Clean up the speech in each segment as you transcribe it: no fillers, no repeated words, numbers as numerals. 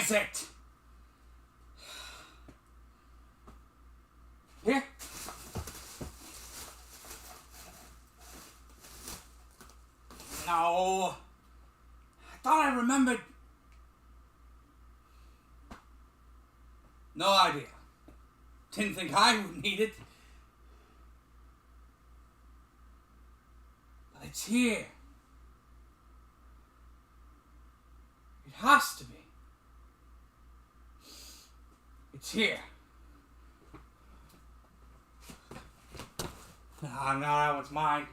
is it? Here? No. I thought I remembered. No idea. Didn't think I would need it. But it's here. It has to be. It's here. No, that one's mine.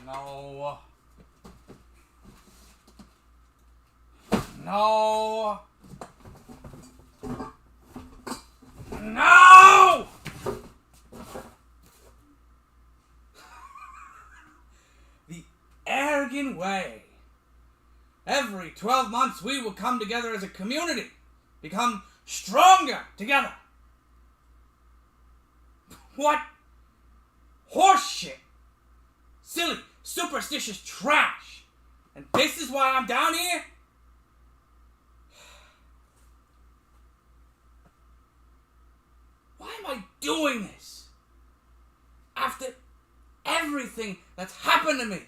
No. No. No! The arrogant way. Every 12 months we will come together as a community, become stronger together. What horseshit, silly, superstitious trash. And this is why I'm down here? Why am I doing this? After everything that's happened to me, I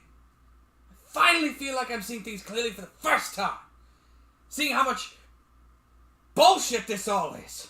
finally feel like I'm seeing things clearly for the first time. Seeing how much bullshit this all is.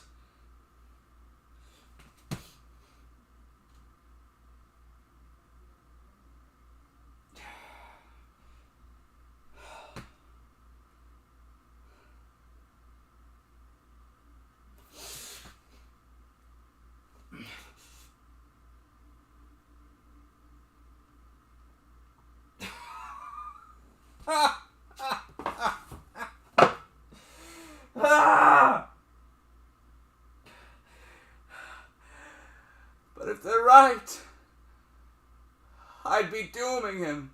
But if they're right, I'd be dooming him.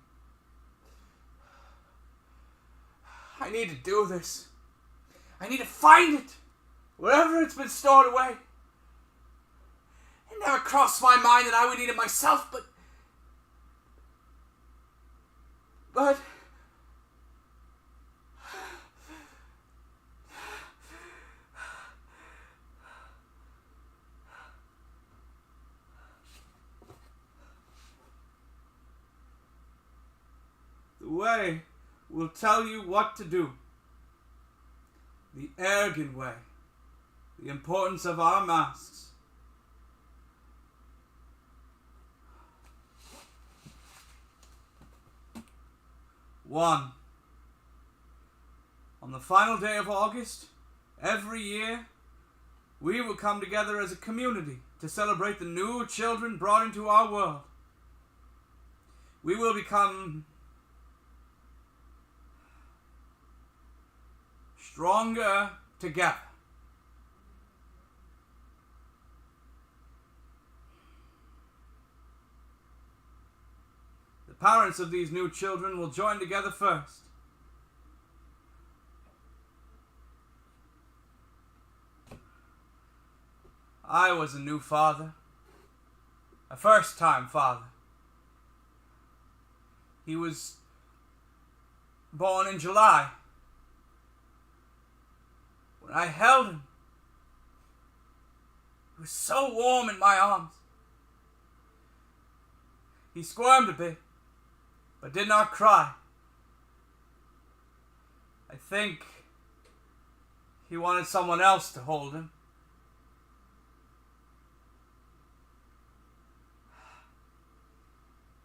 I need to do this. I need to find it, wherever it's been stored away. It never crossed my mind that I would need it myself, but the way will tell you what to do. The arrogant way. The importance of our masks. One. On the final day of August, every year, we will come together as a community to celebrate the new children brought into our world. We will become stronger together. The parents of these new children will join together first. I was a new father, a first-time father. He was born in July. When I held him, he was so warm in my arms. He squirmed a bit, but did not cry. I think he wanted someone else to hold him.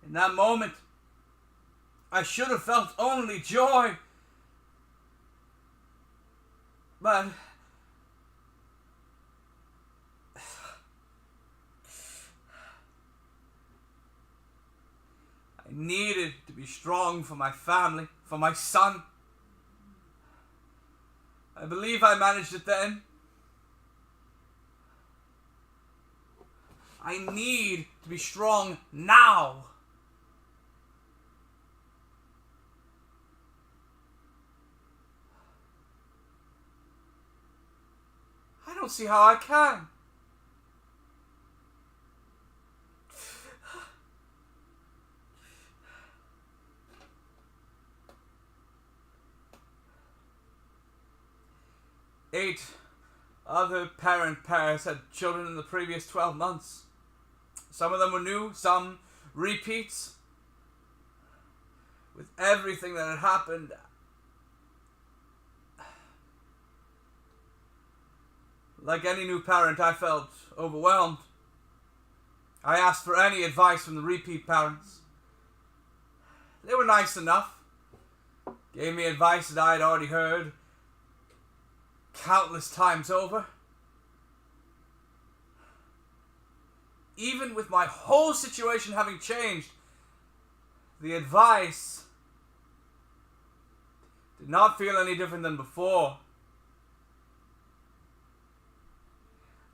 In that moment, I should have felt only joy. But I needed to be strong for my family, for my son. I believe I managed it then. I need to be strong now. I don't see how I can. 8 other parent pairs had children in the previous 12 months. Some of them were new, some repeats. With everything that had happened, like any new parent, I felt overwhelmed. I asked for any advice from the repeat parents. They were nice enough. Gave me advice that I had already heard countless times over. Even with my whole situation having changed, the advice did not feel any different than before.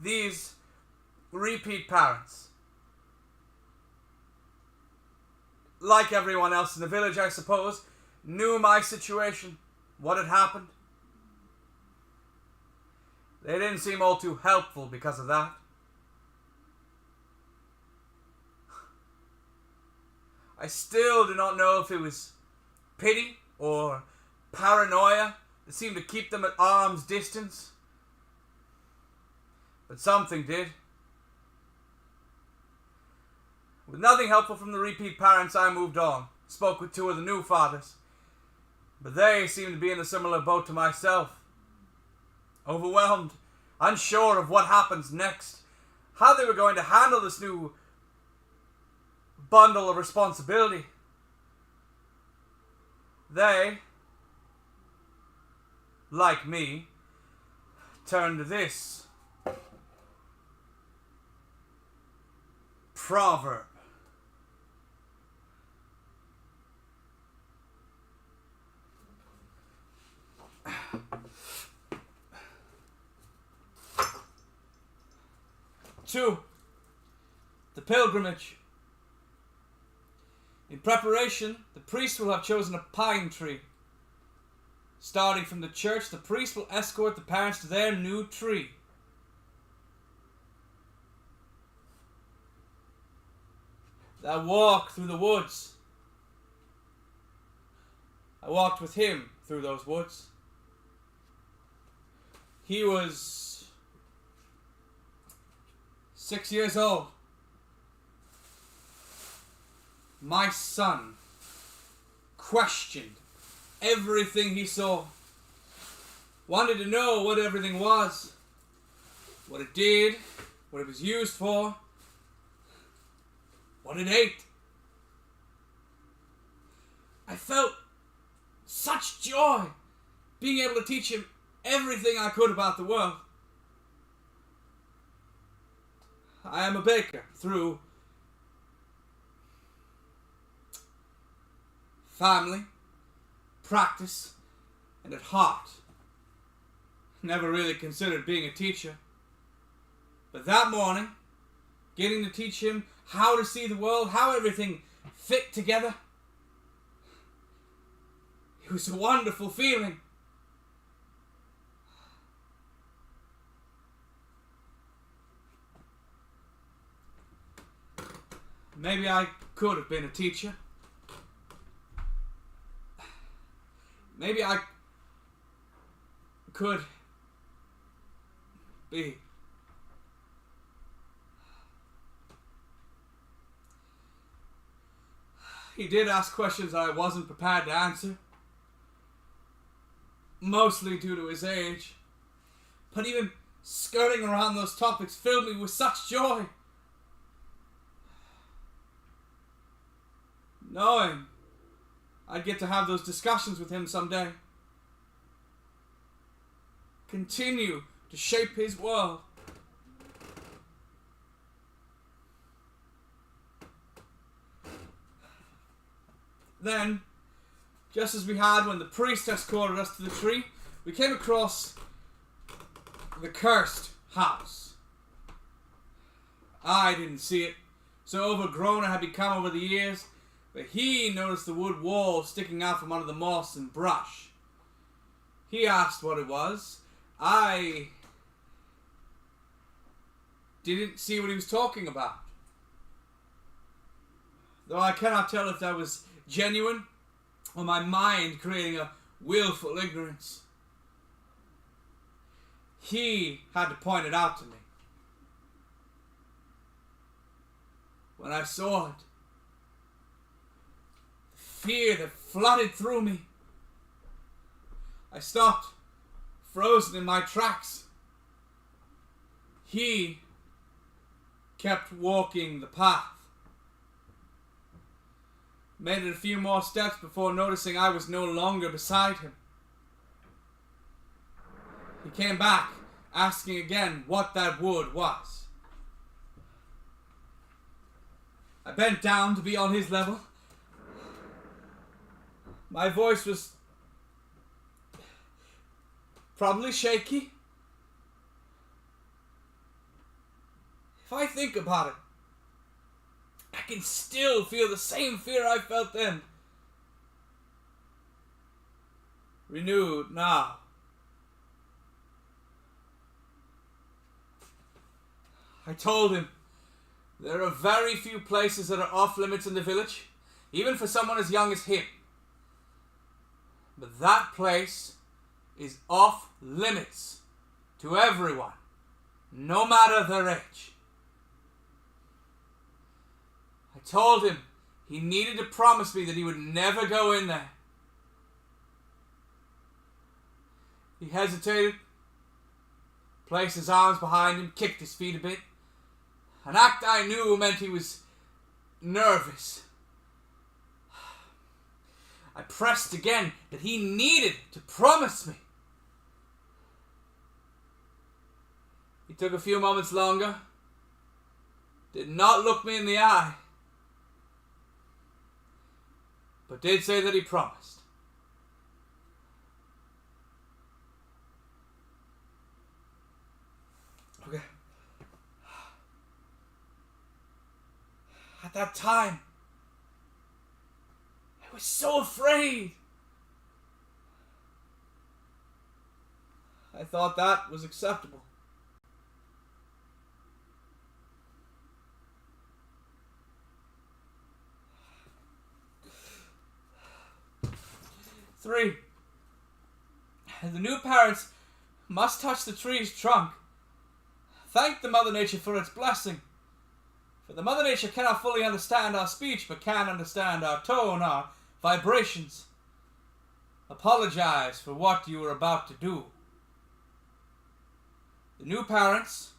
These repeat parents, like everyone else in the village, I suppose, knew my situation, what had happened. They didn't seem all too helpful because of that. I still do not know if it was pity or paranoia that seemed to keep them at arm's distance. But something did. With nothing helpful from the repeat parents, I moved on. Spoke with 2 of the new fathers. But they seemed to be in a similar boat to myself. Overwhelmed, unsure of what happens next, how they were going to handle this new bundle of responsibility. They, like me, turned to this proverb. Two, the pilgrimage. In preparation, the priest will have chosen a pine tree. Starting from the church, the priest will escort the parents to their new tree. That walk through the woods. I walked with him through those woods. He was 6 years old. My son questioned everything he saw. Wanted to know what everything was. What it did. What it was used for. What it ate. I felt such joy being able to teach him everything I could about the world. I am a baker through family, practice, and at heart. Never really considered being a teacher. But that morning, getting to teach him how to see the world, how everything fit together, it was a wonderful feeling. Maybe I could have been a teacher. Maybe I could be. He did ask questions I wasn't prepared to answer. Mostly due to his age. But even skirting around those topics filled me with such joy. Knowing I'd get to have those discussions with him someday. Continue to shape his world. Then, just as we had when the priest escorted us to the tree, we came across the cursed house. I didn't see it, so overgrown it had become over the years, but he noticed the wood wall sticking out from under the moss and brush. He asked what it was. I didn't see what he was talking about, though I cannot tell if that was genuine or my mind creating a willful ignorance. He had to point it out to me. When I saw it, the fear that flooded through me, I stopped, frozen in my tracks. He kept walking the path. Made it a few more steps before noticing I was no longer beside him. He came back, asking again what that wood was. I bent down to be on his level. My voice was probably shaky. If I think about it, I can still feel the same fear I felt then. Renewed now. I told him there are very few places that are off limits in the village, even for someone as young as him. But that place is off limits to everyone, no matter their age. I told him he needed to promise me that he would never go in there. He hesitated, placed his arms behind him, kicked his feet a bit. An act I knew meant he was nervous. I pressed again that he needed to promise me. He took a few moments longer, did not look me in the eye, but did say that he promised. Okay. At that time, I was so afraid. I thought that was acceptable. Three, the new parents must touch the tree's trunk. Thank the Mother Nature for its blessing. For the Mother Nature cannot fully understand our speech, but can understand our tone, our vibrations. Apologize for what you are about to do. The new parents,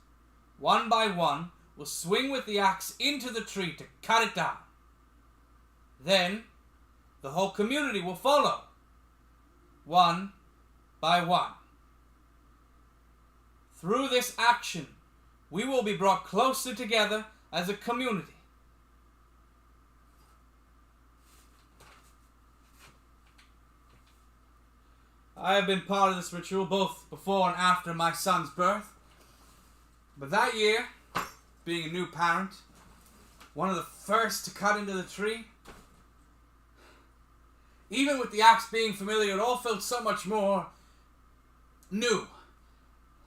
one by one, will swing with the axe into the tree to cut it down. Then, the whole community will follow, one by one. Through this action, we will be brought closer together as a community. I have been part of this ritual both before and after my son's birth. But that year, being a new parent, one of the first to cut into the tree, even with the axe being familiar, it all felt so much more new,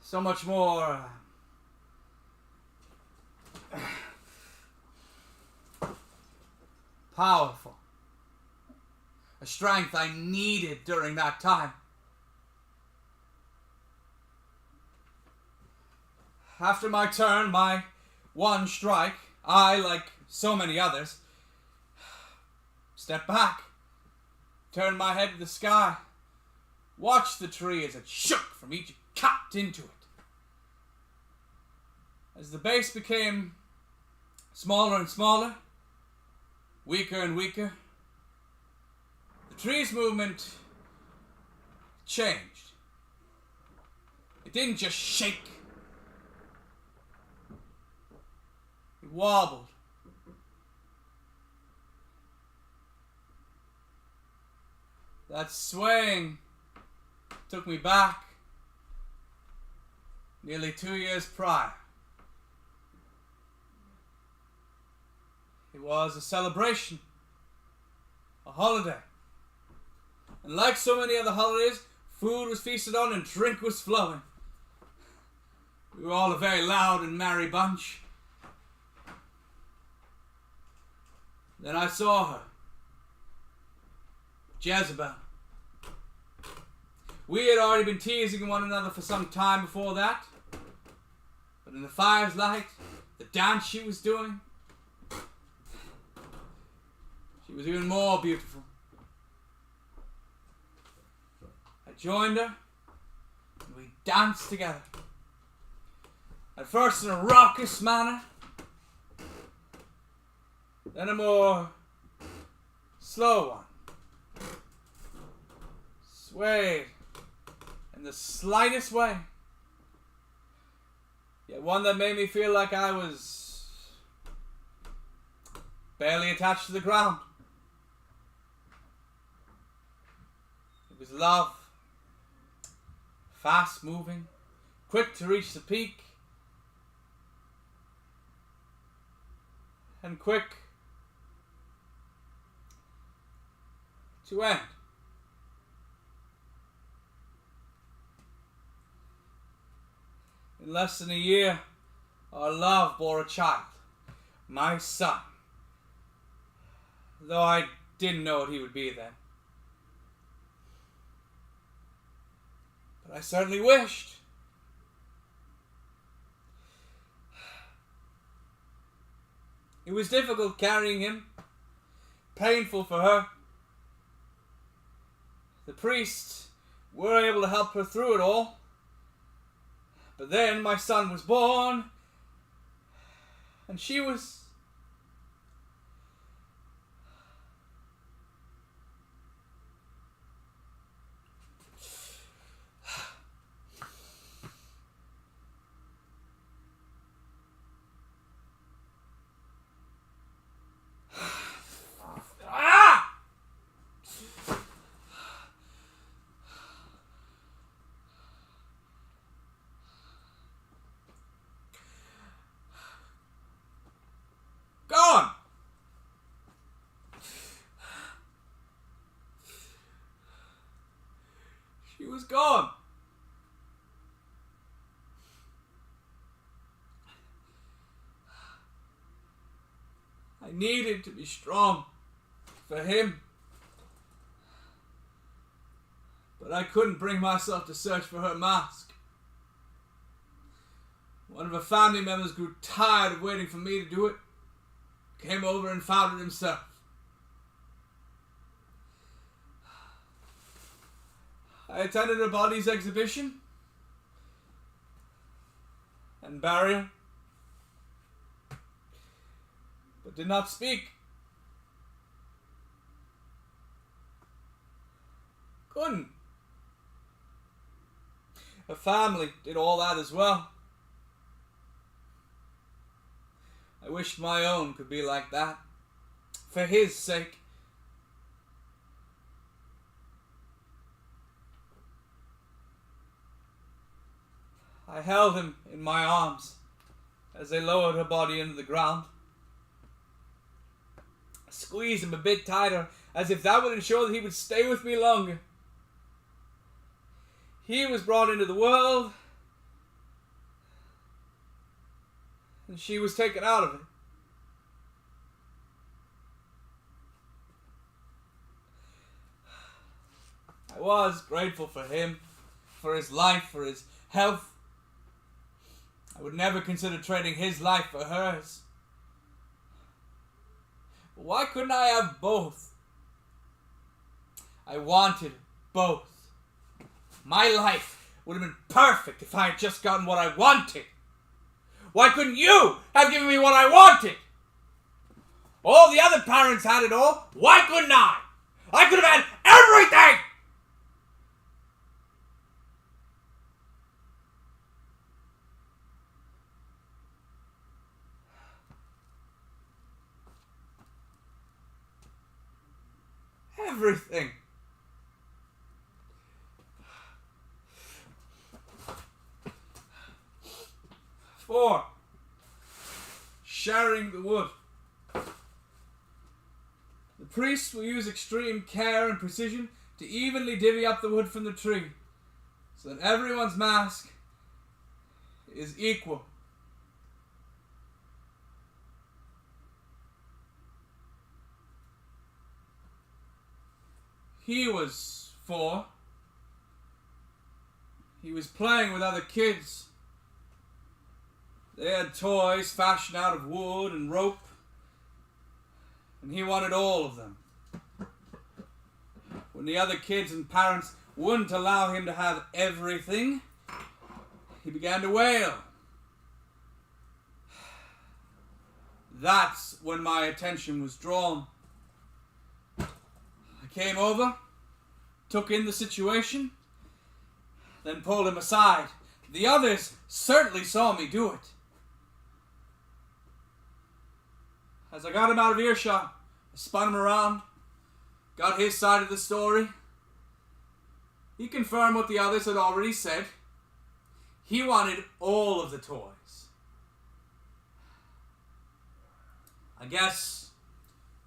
so much more powerful. A strength I needed during that time. After my turn, my one strike, I, like so many others, stepped back, turned my head to the sky, watched the tree as it shook from each cut into it. As the base became smaller and smaller, weaker and weaker, the tree's movement changed. It didn't just shake. It wobbled. That swaying took me back nearly 2 years prior. It was a celebration, a holiday. And like so many other holidays, food was feasted on and drink was flowing. We were all a very loud and merry bunch. Then I saw her, Jezebel. We had already been teasing one another for some time before that. But in the fire's light, the dance she was doing, she was even more beautiful. I joined her, and we danced together. At first in a raucous manner, then a more slow one. Swayed in the slightest way. Yet one that made me feel like I was barely attached to the ground. It was love. Fast moving, quick to reach the peak, and quick to end. In less than a year, our love bore a child, my son, though I didn't know what he would be then. But I certainly wished. It was difficult carrying him, painful for her. The priests were able to help her through it all. But then my son was born, and she was... gone! She was gone. I needed to be strong for him. But I couldn't bring myself to search for her mask. One of her family members grew tired of waiting for me to do it. Came over and found it himself. I attended her body's exhibition and burial, but did not speak. Couldn't. Her family did all that as well. I wished my own could be like that, for his sake. I held him in my arms as they lowered her body into the ground. I squeezed him a bit tighter, as if that would ensure that he would stay with me longer. He was brought into the world, and she was taken out of it. I was grateful for him, for his life, for his health. I would never consider trading his life for hers. But why couldn't I have both? I wanted both. My life would have been perfect if I had just gotten what I wanted. Why couldn't you have given me what I wanted? All the other parents had it all. Why couldn't I? I could have had everything! Everything. Four, sharing the wood. The priests will use extreme care and precision to evenly divvy up the wood from the tree, so that everyone's mask is equal. He was 4, He was playing with other kids. They had toys fashioned out of wood and rope, and he wanted all of them. When the other kids and parents wouldn't allow him to have everything, he began to wail. That's when my attention was drawn. I came over, took in the situation, then pulled him aside. The others certainly saw me do it. As I got him out of earshot, I spun him around, got his side of the story. He confirmed what the others had already said. He wanted all of the toys. I guess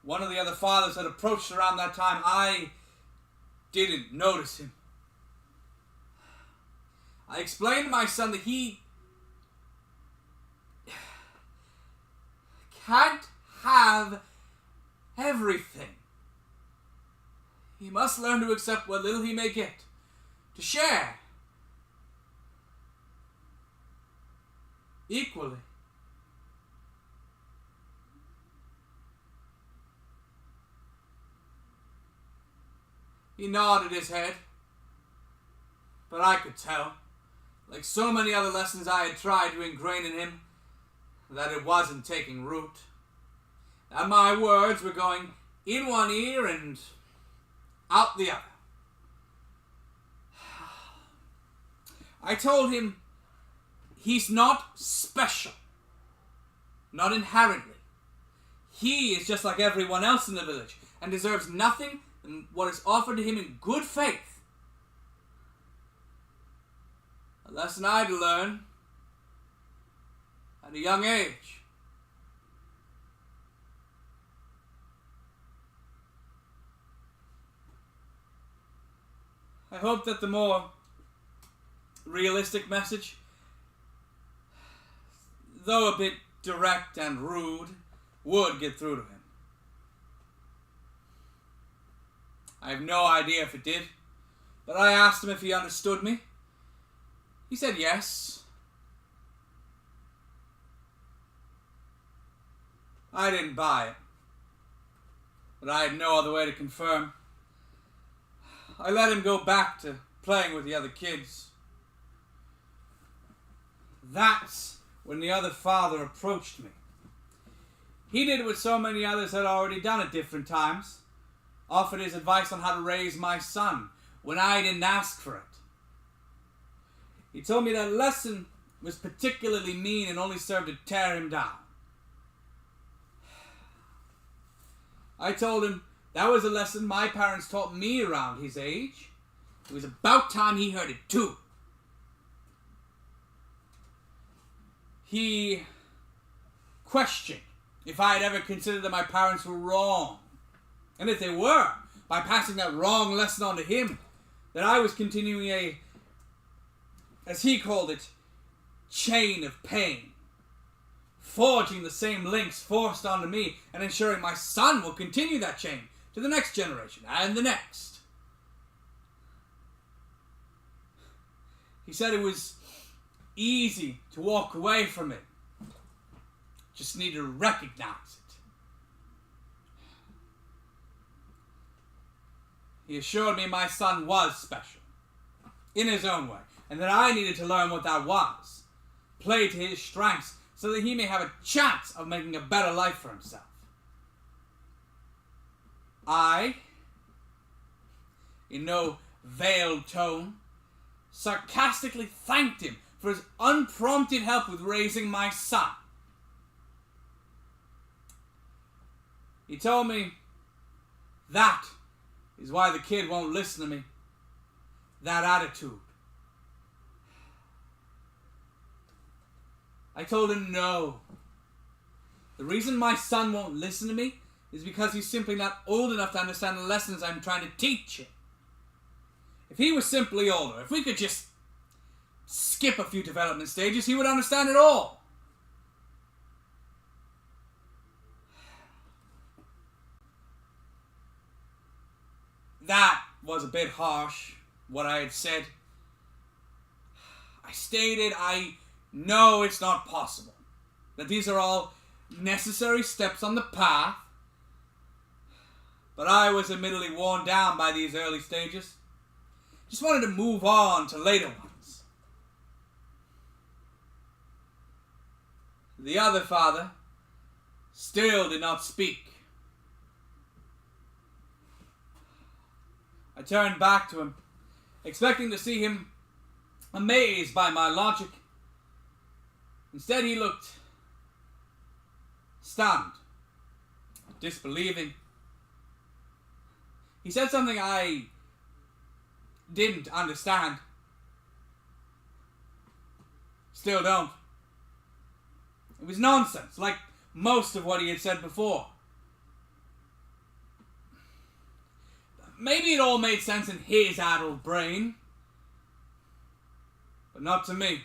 one of the other fathers had approached around that time. I didn't notice him. I explained to my son that he can't have everything. He must learn to accept what little he may get, to share equally. He nodded his head, but I could tell, like so many other lessons I had tried to ingrain in him, that it wasn't taking root. And my words were going in one ear and out the other. I told him he's not special, not inherently. He is just like everyone else in the village and deserves nothing than what is offered to him in good faith. A lesson I had to learn at a young age. I hope that the more realistic message, though a bit direct and rude, would get through to him. I have no idea if it did, but I asked him if he understood me. He said yes. I didn't buy it, but I had no other way to confirm. I let him go back to playing with the other kids. That's when the other father approached me. He did what so many others had already done at different times, offered his advice on how to raise my son when I didn't ask for it. He told me that lesson was particularly mean and only served to tear him down. I told him that was a lesson my parents taught me around his age. It was about time he heard it too. He questioned if I had ever considered that my parents were wrong. And if they were, by passing that wrong lesson on to him, that I was continuing a, as he called it, chain of pain, forging the same links forced onto me and ensuring my son will continue that chain to the next generation and the next. He said it was easy to walk away from it. Just need to recognize it. He assured me my son was special, in his own way, and that I needed to learn what that was, play to his strengths, so that he may have a chance of making a better life for himself. I, in no veiled tone, sarcastically thanked him for his unprompted help with raising my son. He told me that is why the kid won't listen to me. That attitude. I told him no. The reason my son won't listen to me is because he's simply not old enough to understand the lessons I'm trying to teach him. If he was simply older, if we could just skip a few development stages, he would understand it all. That was a bit harsh, what I had said. I stated I know it's not possible, that these are all necessary steps on the path, but I was admittedly worn down by these early stages. Just wanted to move on to later ones. The other father still did not speak. I turned back to him, expecting to see him amazed by my logic. Instead, he looked stunned, disbelieving. He said something I didn't understand. Still don't. It was nonsense, like most of what he had said before. Maybe it all made sense in his addled brain, but not to me.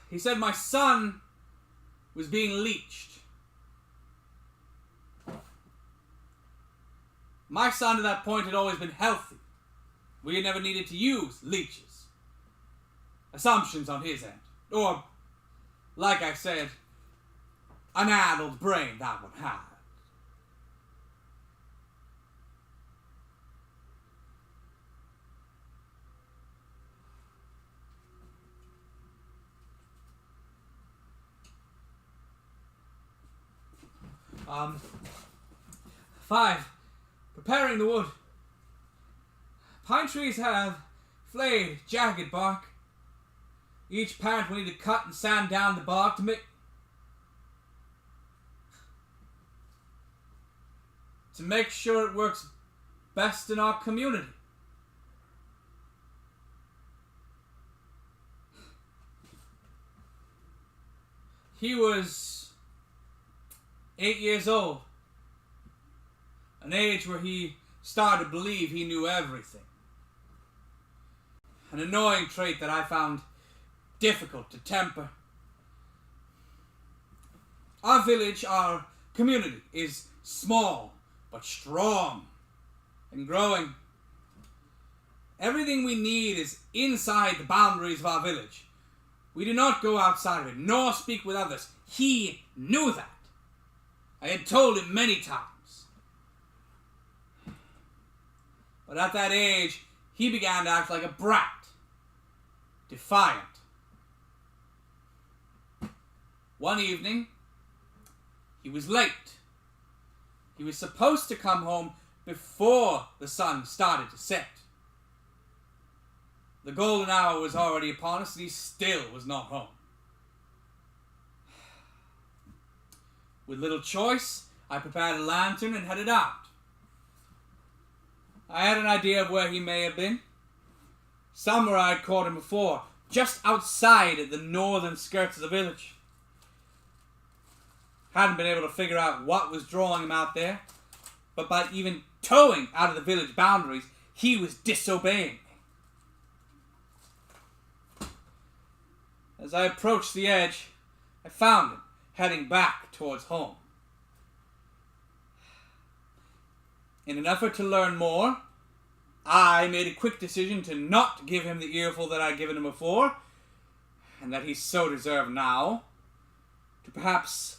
He said my son was being leeched. My son to that point had always been healthy. We had never needed to use leeches. Assumptions on his end. Or, like I said, an addled brain that one had. Five. Preparing the wood. Pine trees have flayed, jagged bark. Each parent will need to cut and sand down the bark to make sure it works best in our community. He was 8 years old. An age where he started to believe he knew everything. An annoying trait that I found difficult to temper. Our village, our community, is small but strong and growing. Everything we need is inside the boundaries of our village. We do not go outside of it, nor speak with others. He knew that. I had told him many times. But at that age, he began to act like a brat. Defiant. One evening, he was late. He was supposed to come home before the sun started to set. The golden hour was already upon us, and he still was not home. With little choice, I prepared a lantern and headed out. I had an idea of where he may have been. Somewhere I had caught him before, just outside the northern skirts of the village. Hadn't been able to figure out what was drawing him out there, but by even towing out of the village boundaries, he was disobeying me. As I approached the edge, I found him heading back towards home. In an effort to learn more, I made a quick decision to not give him the earful that I'd given him before, and that he so deserved now, to perhaps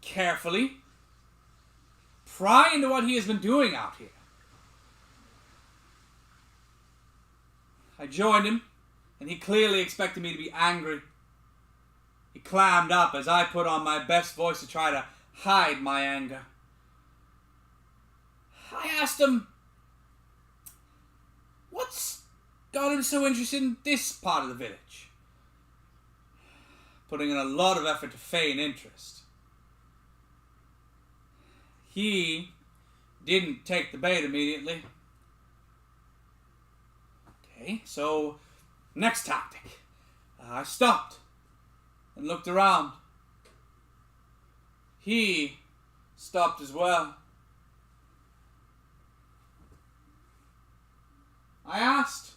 carefully pry into what he has been doing out here. I joined him, and he clearly expected me to be angry. He clammed up as I put on my best voice to try to hide my anger. I asked him, what's got him so interested in this part of the village? Putting in a lot of effort to feign interest. He didn't take the bait immediately. Okay, so next tactic. I stopped and looked around. He stopped as well. I asked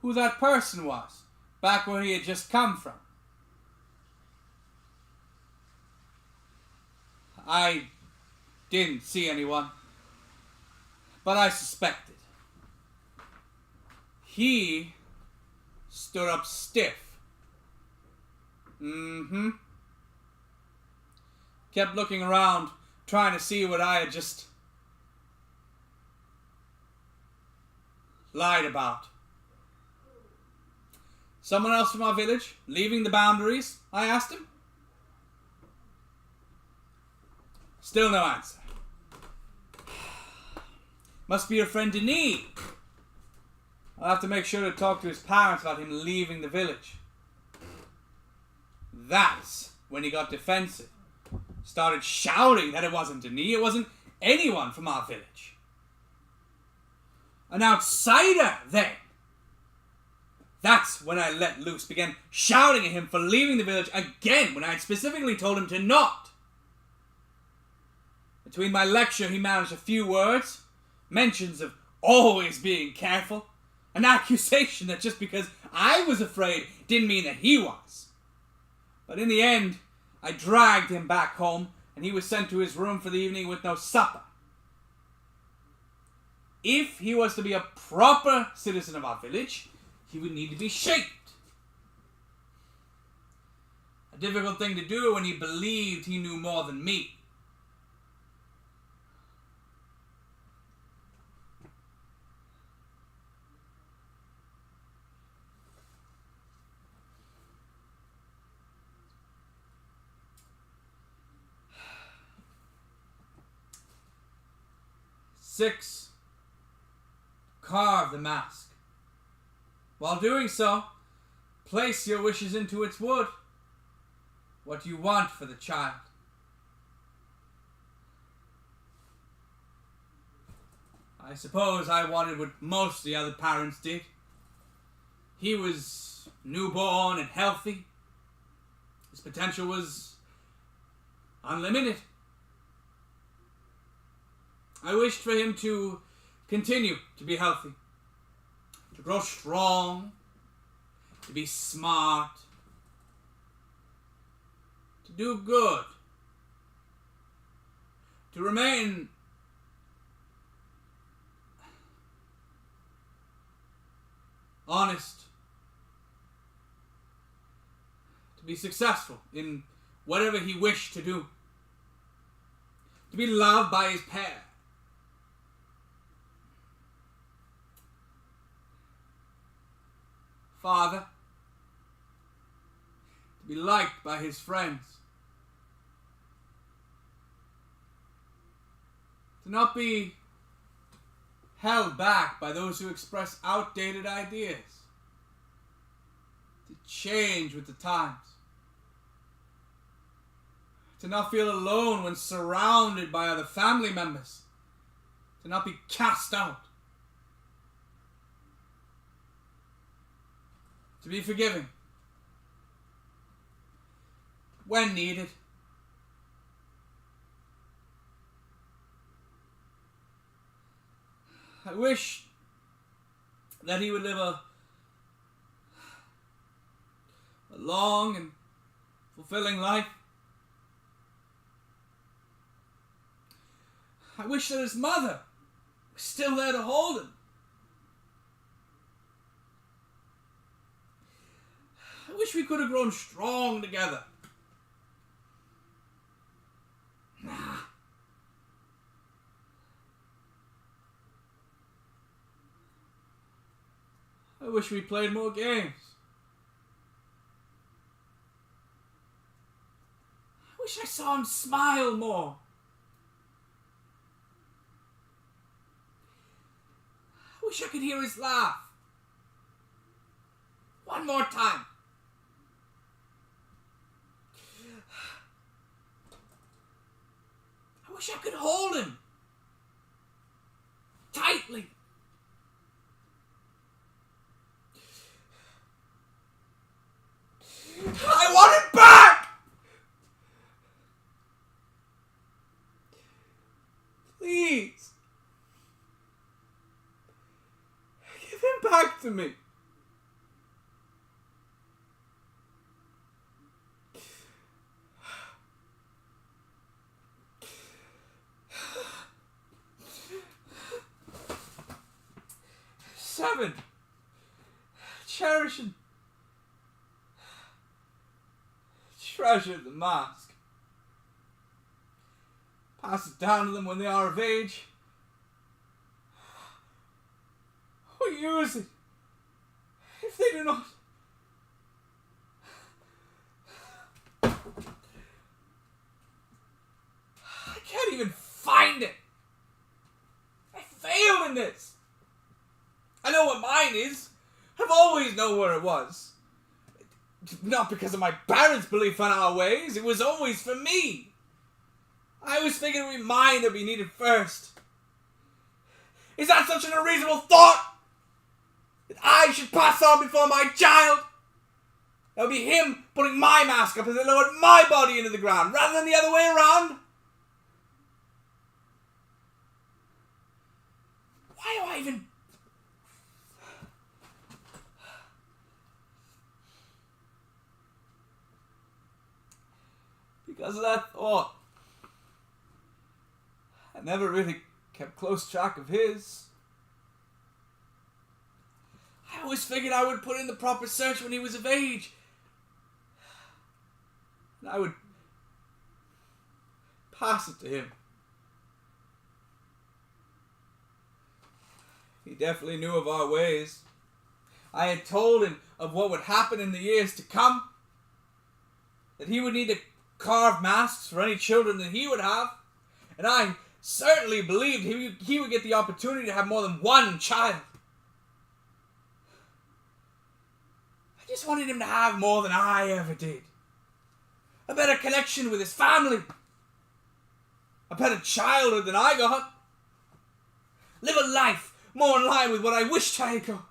who that person was, back where he had just come from. I didn't see anyone, but I suspected. He stood up stiff. Kept looking around, trying to see what I had just lied about. Someone else from our village, leaving the boundaries? I asked him. Still no answer. Must be your friend Denis. I'll have to make sure to talk to his parents about him leaving the village. That's when he got defensive. Started shouting that it wasn't Denis, it wasn't anyone from our village. An outsider, then. That's when I let loose, began shouting at him for leaving the village again when I had specifically told him to not. Between my lecture, he managed a few words, mentions of always being careful, an accusation that just because I was afraid didn't mean that he was. But in the end, I dragged him back home, and he was sent to his room for the evening with no supper. If he was to be a proper citizen of our village, he would need to be shaped. A difficult thing to do when he believed he knew more than me. Six, carve the mask. While doing so, place your wishes into its wood. What you want for the child. I suppose I wanted what most of the other parents did. He was newborn and healthy. His potential was unlimited. I wished for him to continue to be healthy, to grow strong, to be smart, to do good, to remain honest, to be successful in whatever he wished to do, to be loved by his parents. Father, to be liked by his friends, to not be held back by those who express outdated ideas, to change with the times, to not feel alone when surrounded by other family members, to not be cast out, to be forgiving when needed. I wish that he would live a long and fulfilling life. I wish that his mother was still there to hold him. I wish we could have grown strong together. Nah. I wish we played more games. I wish I saw him smile more. I wish I could hear his laugh. One more time. I wish I could hold him tightly. I want it back! Please. Give him back to me. Seven. cherish and treasure the mask. Pass it down to them when they are of age. Or use it if they do not. I can't even find it. I failed in this. I know what mine is. I've always known where it was. Not because of my parents' belief in our ways. It was always for me. I always figured it would be mine that we needed first. Is that such an unreasonable thought? That I should pass on before my child? That would be him putting my mask up as they lowered my body into the ground, rather than the other way around? Why do I even... Because of that thought, I never really kept close track of his. I always figured I would put in the proper search when he was of age. And I would pass it to him. He definitely knew of our ways. I had told him of what would happen in the years to come. That he would need to carve masks for any children that he would have. And I certainly believed he would get the opportunity to have more than one child. I just wanted him to have more than I ever did. A better connection with his family. A better childhood than I got. Live a life more in line with what I wished I had got.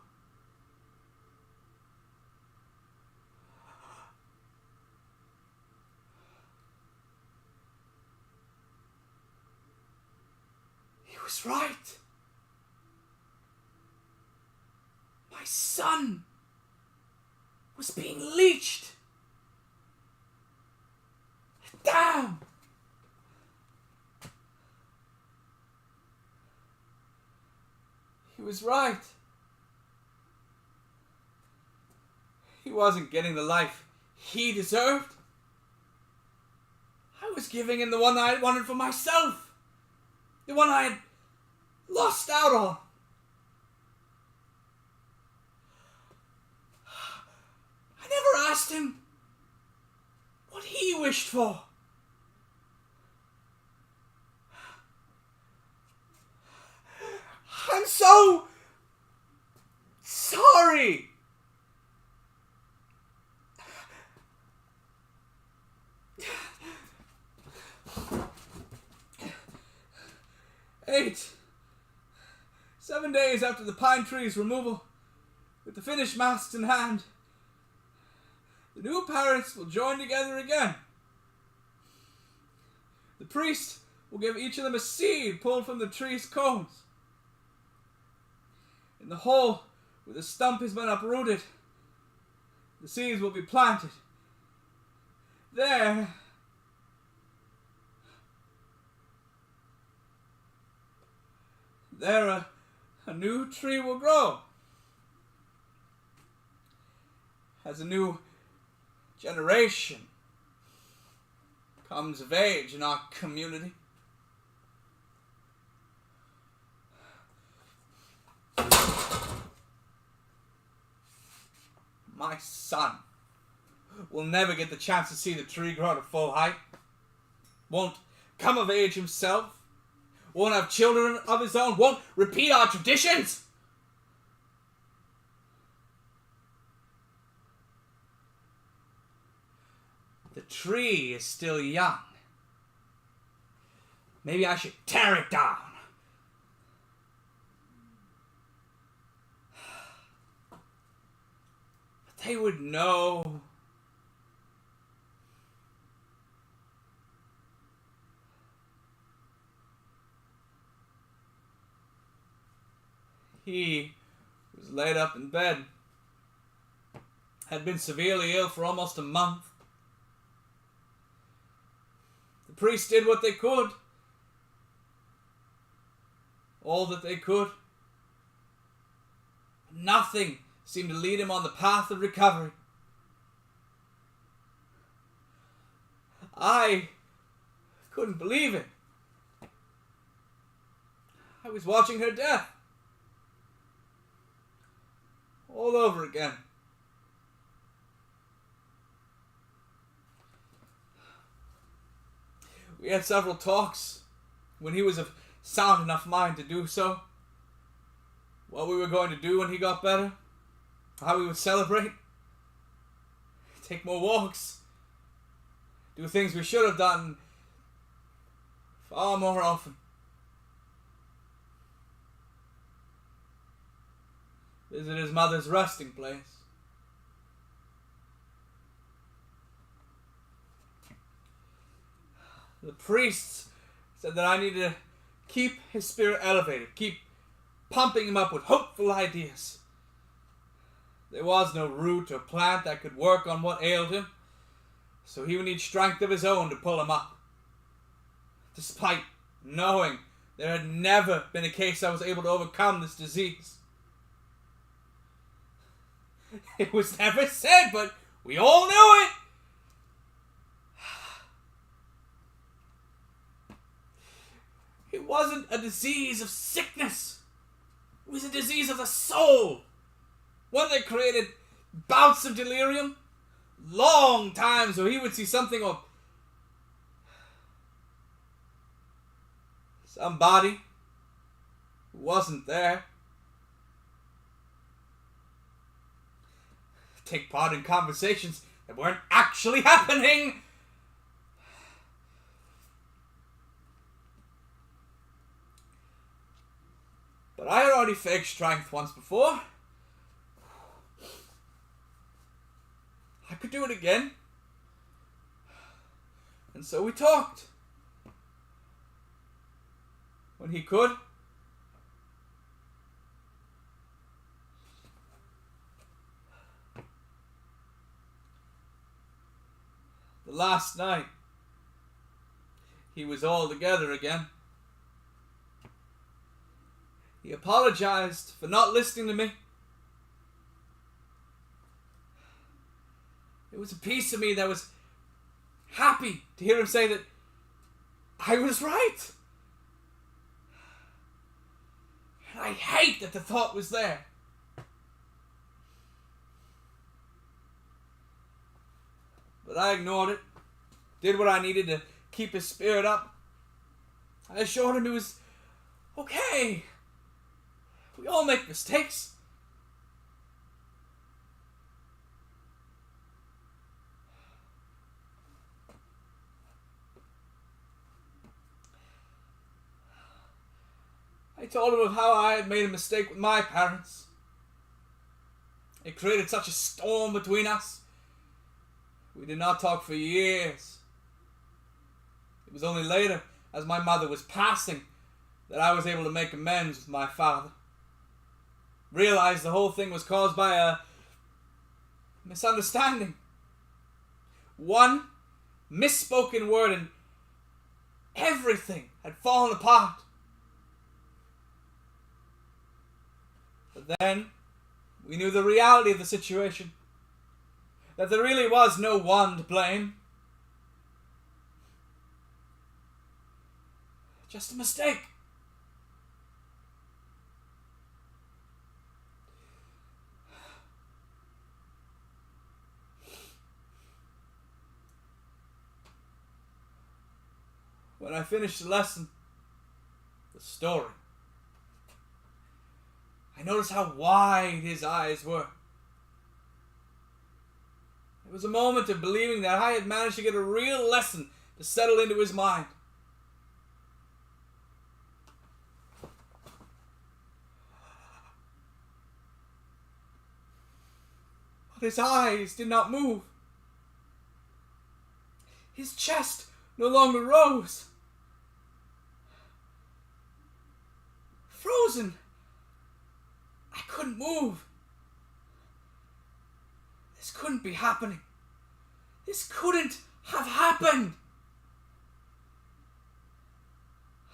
He was right. My son was being leached. Damn! He was right. He wasn't getting the life he deserved. I was giving him the one that I wanted for myself. The one I had lost out on. I never asked him what he wished for. I'm so sorry. Eight. 7 days after the pine tree's removal, with the finished masks in hand, the new parents will join together again. The priest will give each of them a seed pulled from the tree's cones. In the hole where the stump has been uprooted, the seeds will be planted. There a new tree will grow. As a new generation comes of age in our community. My son will never get the chance to see the tree grow to full height. Won't come of age himself. Won't have children of his own. Won't repeat our traditions. The tree is still young. Maybe I should tear it down. But they would know. He was laid up in bed. Had been severely ill for almost a month. The priests did what they could. All that they could. Nothing seemed to lead him on the path of recovery. I couldn't believe it. I was watching her death all over again. We had several talks when he was of sound enough mind to do so. What we were going to do when he got better. How we would celebrate. Take more walks. Do things we should have done far more often. Visit his mother's resting place. The priests said that I needed to keep his spirit elevated, keep pumping him up with hopeful ideas. There was no root or plant that could work on what ailed him, so he would need strength of his own to pull him up. Despite knowing there had never been a case I was able to overcome this disease. It was never said, but we all knew it. It wasn't a disease of sickness. It was a disease of the soul. One that created bouts of delirium. Long times where he would see something or somebody who wasn't there. Take part in conversations that weren't actually happening. But I had already faked strength once before. I could do it again. And so we talked. When he could. The last night, he was all together again. He apologized for not listening to me. It was a piece of me that was happy to hear him say that I was right. And I hate that the thought was there. But I ignored it. Did what I needed to keep his spirit up. I assured him it was okay. We all make mistakes. I told him of how I had made a mistake with my parents. It created such a storm between us. We did not talk for years. It was only later, as my mother was passing, that I was able to make amends with my father. Realized the whole thing was caused by a misunderstanding. One misspoken word and everything had fallen apart. But then we knew the reality of the situation. That there really was no one to blame. Just a mistake. When I finished the lesson, the story, I noticed how wide his eyes were. It was a moment of believing that I had managed to get a real lesson to settle into his mind. But his eyes did not move. His chest no longer rose. Frozen. I couldn't move. This couldn't be happening. This couldn't have happened.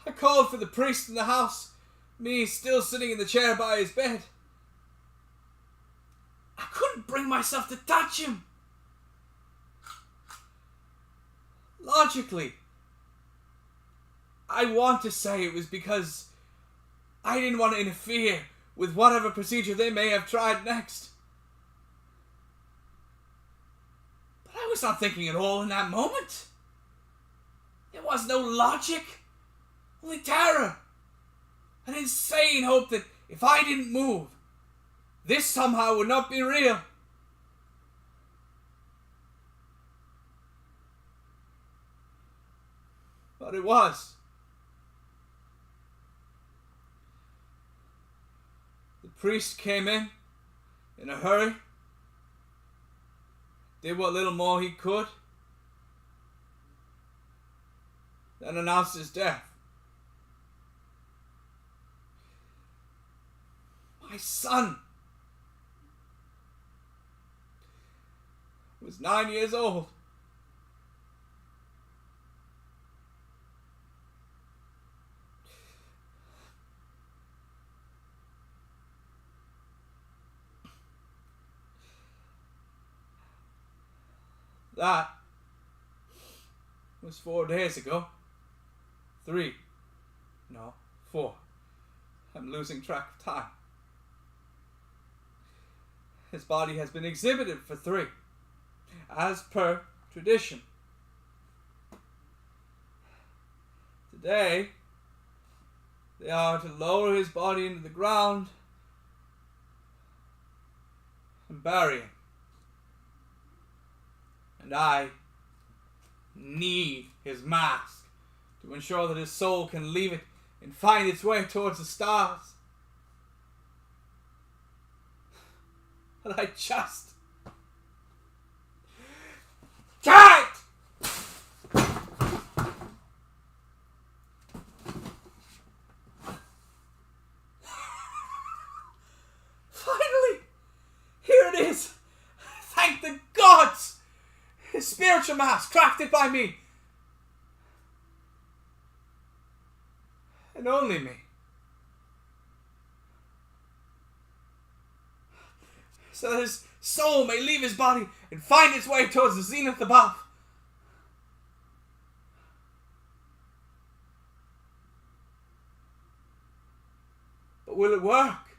I called for the priest in the house, me still sitting in the chair by his bed. I couldn't bring myself to touch him. Logically, I want to say it was because I didn't want to interfere with whatever procedure they may have tried next. But I was not thinking at all in that moment. There was no logic, only terror. An insane hope that if I didn't move, this somehow would not be real. But it was. The priest came in a hurry, did what little more he could, then announced his death. My son was 9 years old. That was 4 days ago. 3. No, 4. I'm losing track of time. His body has been exhibited for 3, as per tradition. Today, they are to lower his body into the ground and bury him. And I need his mask to ensure that his soul can leave it and find its way towards the stars. But I just can't! Finally! Here it is! Thank the gods! His spiritual mask crafted by me. And only me. So that his soul may leave his body and find its way towards the zenith above. But will it work?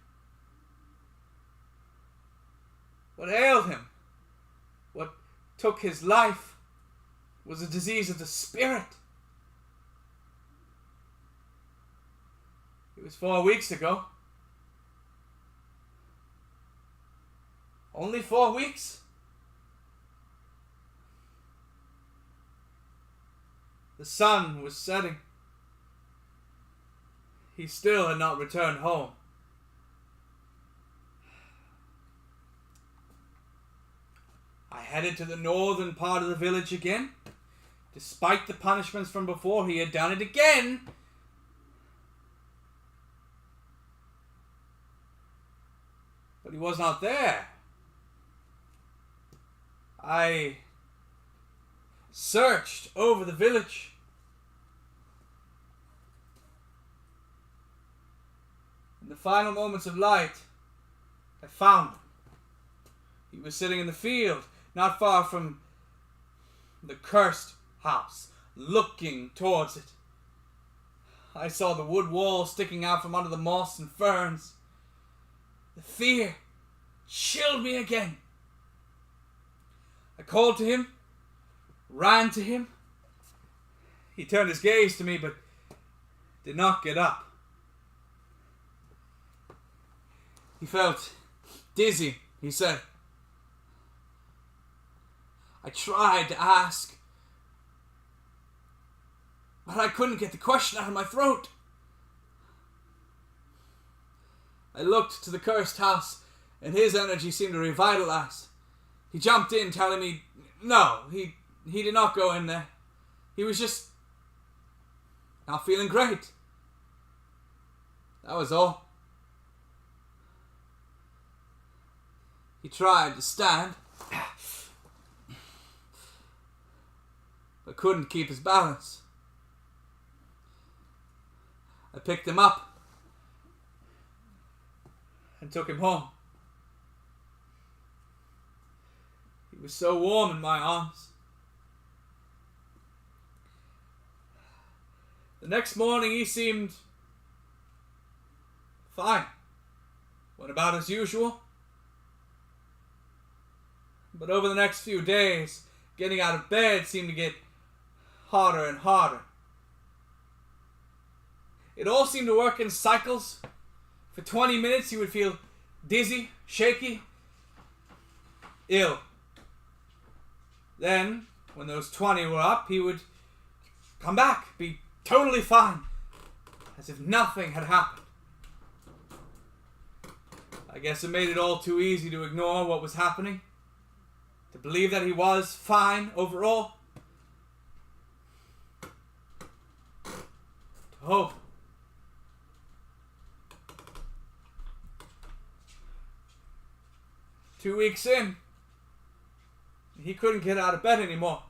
What ailed him? What took his life was a disease of the spirit. It was 4 weeks ago. Only 4 weeks? The sun was setting. He still had not returned home. I headed to the northern part of the village again. Despite the punishments from before, he had done it again. But he was not there. I searched over the village. In the final moments of light, I found him. He was sitting in the field, not far from the cursed house, looking towards it. I saw the wood wall sticking out from under the moss and ferns. The fear chilled me again. I called to him, ran to him. He turned his gaze to me, but did not get up. He felt dizzy, he said. I tried to ask, but I couldn't get the question out of my throat. I looked to the cursed house, and his energy seemed to revitalize. He jumped in, telling me, no, he did not go in there. He was just not feeling great. That was all. He tried to stand, but couldn't keep his balance. I picked him up and took him home. He was so warm in my arms. The next morning he seemed fine. Went about as usual. But over the next few days, getting out of bed seemed to get harder and harder. It all seemed to work in cycles. For 20 minutes he would feel dizzy, shaky, ill. Then, when those 20 were up, he would come back, be totally fine, as if nothing had happened. I guess it made it all too easy to ignore what was happening, to believe that he was fine overall, to hope. Two weeks in, he couldn't get out of bed anymore.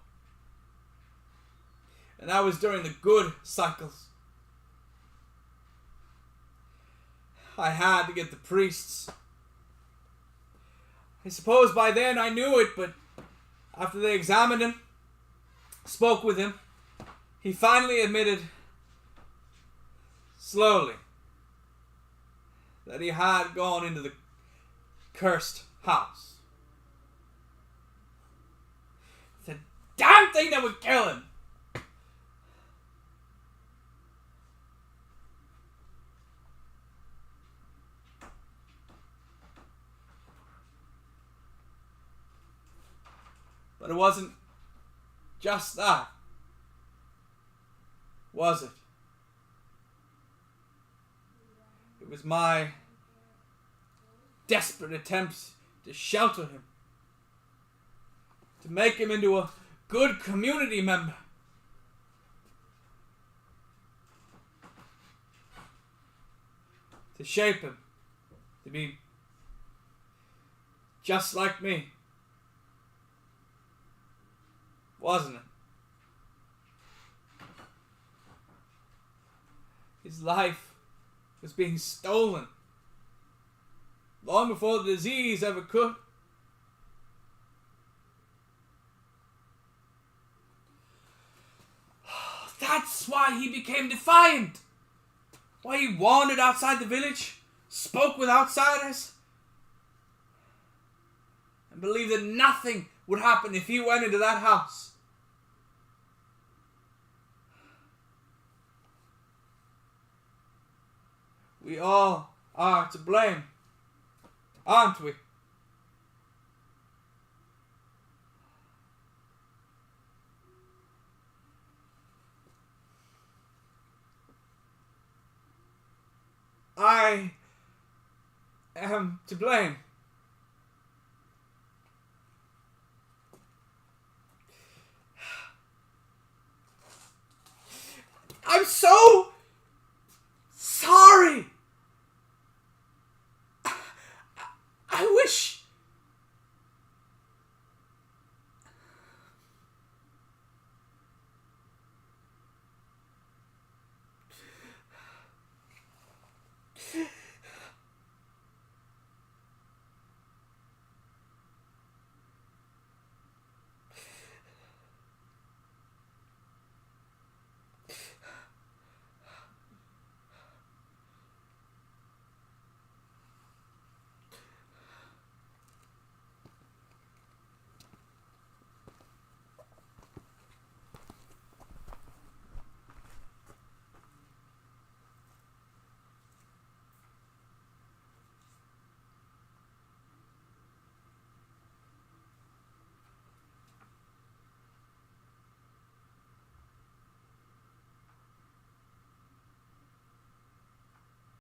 And that was during the good cycles. I had to get the priests. I suppose by then I knew it, but after they examined him, spoke with him, he finally admitted, slowly, that he had gone into the cursed house. The damn thing that would kill him. But it wasn't just that, was it? It was my desperate attempts to shelter him, to make him into a good community member, to shape him to be just like me. Wasn't it? His life was being stolen long before the disease ever could. That's why he became defiant. Why he wandered outside the village, spoke with outsiders, and believed that nothing would happen if he went into that house. We all are to blame, aren't we? I am to blame.